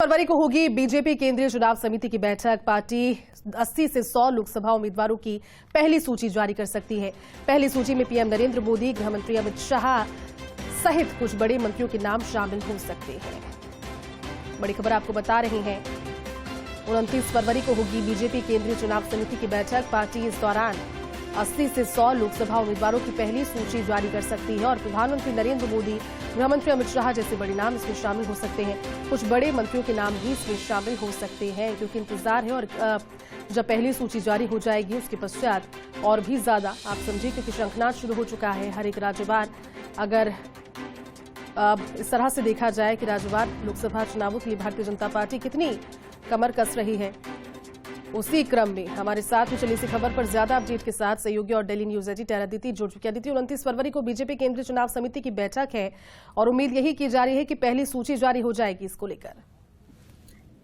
फरवरी को होगी बीजेपी केंद्रीय चुनाव समिति की बैठक। पार्टी 80 से 100 लोकसभा उम्मीदवारों की पहली सूची जारी कर सकती है। पहली सूची में पीएम नरेंद्र मोदी, गृह मंत्री अमित शाह सहित कुछ बड़े मंत्रियों के नाम शामिल हो सकते हैं। बड़ी खबर आपको बता रहे हैं, 29 फरवरी को होगी बीजेपी केंद्रीय चुनाव समिति की बैठक। पार्टी इस दौरान 80 से 100 लोकसभा उम्मीदवारों की पहली सूची जारी कर सकती है और प्रधानमंत्री नरेंद्र मोदी, गृह मंत्री अमित शाह जैसे बड़े नाम इसमें शामिल हो सकते हैं। कुछ बड़े मंत्रियों के नाम भी इसमें शामिल हो सकते हैं, क्योंकि इंतजार है। और जब पहली सूची जारी हो जाएगी उसके पश्चात और भी ज्यादा आप समझिए, क्योंकि शंखनाद शुरू हो चुका है हर एक राज्यवार। अगर इस तरह से देखा जाए कि राज्यवार लोकसभा चुनावों के लिए भारतीय जनता पार्टी कितनी कमर कस रही है, उसी क्रम में हमारे साथ में चली इसी खबर पर ज्यादा अपडेट के साथ सहयोगी और डेली न्यूज एडिटर अदिति जुड़ चुकी है। अदिति, 29 फरवरी को बीजेपी केंद्रीय चुनाव समिति की बैठक है और उम्मीद यही की जा रही है कि पहली सूची जारी हो जाएगी इसको लेकर।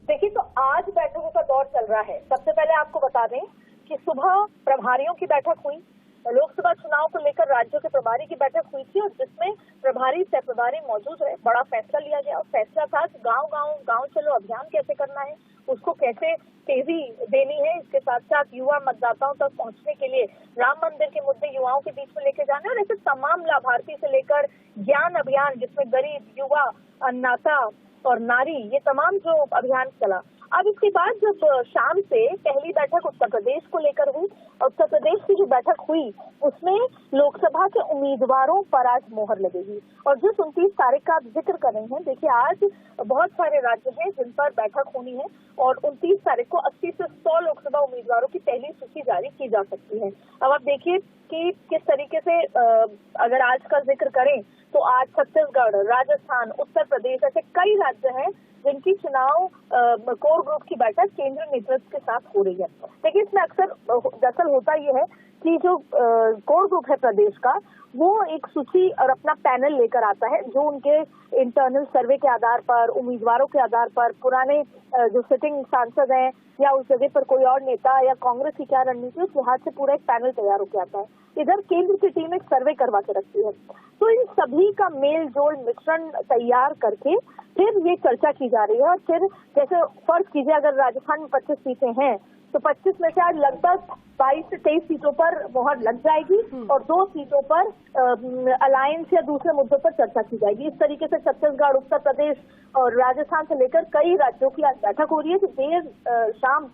देखिए, तो आज बैठकों का दौर चल रहा है। सबसे पहले आपको बता दें कि सुबह प्रभारियों की बैठक हुई, लोकसभा चुनाव को लेकर राज्यों के प्रभारी की बैठक हुई थी और जिसमें प्रभारी सह प्रभारी मौजूद रहे। बड़ा फैसला लिया गया और फैसला था कि गांव चलो अभियान कैसे करना है, उसको कैसे तेजी देनी है। इसके साथ साथ युवा मतदाताओं तक पहुंचने के लिए राम मंदिर के मुद्दे युवाओं के बीच में लेके जाना है और ऐसे तमाम लाभार्थी से लेकर ज्ञान अभियान, जिसमें गरीब, युवा, अन्नदाता और नारी, ये तमाम जो अभियान चला। अब इसके बाद जब शाम से पहली बैठक उत्तर प्रदेश को लेकर हुई, उत्तर प्रदेश की जो बैठक हुई उसमें लोकसभा के उम्मीदवारों पर आज मोहर लगेगी। और जिस 29 तारीख का आप जिक्र कर रहे हैं, देखिए आज बहुत सारे राज्य हैं जिन पर बैठक होनी है और 29 तारीख को 80 से 100 लोकसभा उम्मीदवारों की पहली सूची जारी की जा सकती है। अब आप देखिए कि किस तरीके से अगर आज का जिक्र करें तो आज छत्तीसगढ़, राजस्थान, उत्तर प्रदेश, ऐसे कई राज्य हैं जिनकी चुनाव कोर ग्रुप की बैठक केंद्रीय नेतृत्व के साथ हो रही है। देखिए, इसमें अक्सर दरअसल होता यह है कि जो कोर ग्रुप है प्रदेश का, वो एक सूची और अपना पैनल लेकर आता है जो उनके इंटरनल सर्वे के आधार पर, उम्मीदवारों के आधार पर, पुराने जो सिटिंग सांसद हैं या उस जगह पर कोई और नेता या कांग्रेस की क्या रणनीति है, उस लिहाज से पूरा एक पैनल तैयार होकर आता है। इधर केंद्र की टीम एक सर्वे करवा के रखती है। तो इन सभी का मेल जोल मिश्रण तैयार करके फिर ये चर्चा की जा रही है। और फिर जैसे फर्ज कीजिए अगर राजस्थान में 25 सीटें हैं तो 25 में से आज लगभग 22 से 23 सीटों पर मोहर लग जाएगी और 2 सीटों पर अलायंस या दूसरे मुद्दों पर चर्चा की जाएगी। इस तरीके से छत्तीसगढ़, उत्तर प्रदेश और राजस्थान से लेकर कई राज्यों की आज बैठक हो रही है, जो देर शाम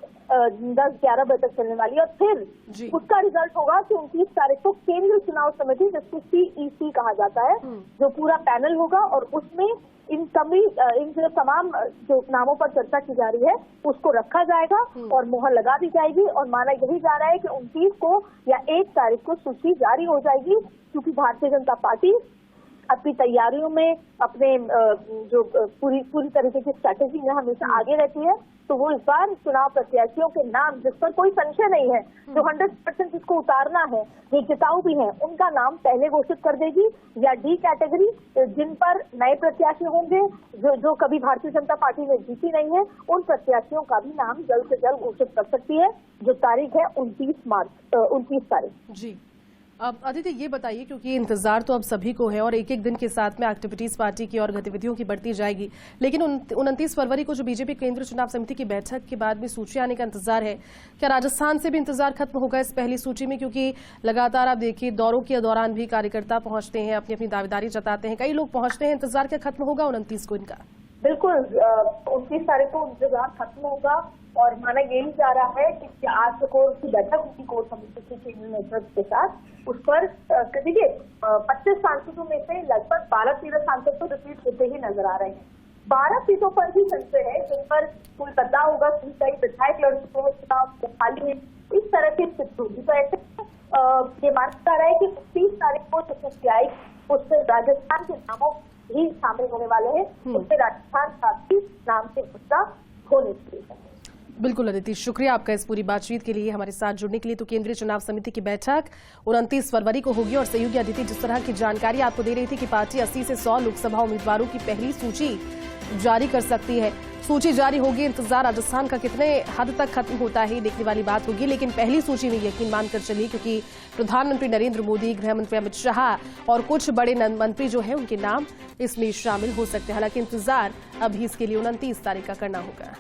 10-11 बजे तक चलने वाली है। और फिर उसका रिजल्ट होगा कि 29 तारीख को केंद्रीय चुनाव समिति, जिसको CEC कहा जाता है, जो पूरा पैनल होगा और उसमें इन जो तमाम जो नामों पर चर्चा की जा रही है उसको रखा जाएगा और मोहर लगा दी जाएगी। और माना यही जा रहा है कि 29 को या 1 तारीख को सूची जारी हो जाएगी, क्योंकि भारतीय जनता पार्टी अपनी तैयारियों में अपने जो पूरी तरीके की स्ट्रैटेजी में हमेशा आगे रहती है। तो वो इस बार चुनाव प्रत्याशियों के नाम, जिस पर कोई संशय नहीं है, जो 100% जिसको उतारना है, जो जिताऊ भी है, उनका नाम पहले घोषित कर देगी। या D कैटेगरी, जिन पर नए प्रत्याशी होंगे, जो कभी भारतीय जनता पार्टी में जीती नहीं है, उन प्रत्याशियों का भी नाम जल्द से जल्द घोषित कर सकती है। जो तारीख है 29 तारीख। जी, अब अदिति ये बताइए, क्योंकि इंतजार तो अब सभी को है और एक एक दिन के साथ में एक्टिविटीज पार्टी की और गतिविधियों की बढ़ती जाएगी, लेकिन 29 फरवरी को जो बीजेपी केंद्रीय चुनाव समिति की बैठक के बाद में सूची आने का इंतजार है, क्या राजस्थान से भी इंतजार खत्म होगा इस पहली सूची में? क्योंकि लगातार आप देखिए दौरों के दौरान भी कार्यकर्ता पहुंचते हैं, अपनी अपनी दावेदारी जताते हैं, कई लोग पहुंचते हैं। इंतजार क्या खत्म होगा 29 को इनका? बिल्कुल, 29 तारीख को इंतजार खत्म होगा और माना यही जा रहा है कि आज कोर की बैठक होगी कोर समिति के केंद्रीय नेतृत्व के साथ। उस पर देखिए 25 सांसदों में से लगभग 12-13 सांसद तो रिपीट होते ही नजर आ रहे हैं। 12 सीटों पर ही संशय है जिन पर कोई बदलाव होगा कि कई विधायक लड़ चुके हैं, चुनाव खाली है, इस तरह की स्थिति होगी। तो ऐसे ये माना जा रहा है कि 30 तारीख को जो सूची आएगी उससे राजस्थान के नामों भी शामिल होने वाले हैं, उससे राजस्थान का भी नाम से मुद्दा होने चाहिए। बिल्कुल अदिति, शुक्रिया आपका इस पूरी बातचीत के लिए, हमारे साथ जुड़ने के लिए। तो केंद्रीय चुनाव समिति की बैठक 29 फरवरी को होगी और सहयोगी अदिति जिस तरह की जानकारी आपको दे रही थी कि पार्टी 80 से 100 लोकसभा उम्मीदवारों की पहली सूची जारी कर सकती है। सूची जारी होगी, इंतजार राजस्थान का कितने हद तक खत्म होता है देखने वाली बात होगी, लेकिन पहली सूची में यकीन मानकर चलिए क्योंकि प्रधानमंत्री नरेंद्र मोदी, गृह मंत्री अमित शाह और कुछ बड़े मंत्री जो हैं उनके नाम इसमें शामिल हो सकते हैं। हालांकि इंतजार अभी इसके लिए 29 तारीख का करना होगा।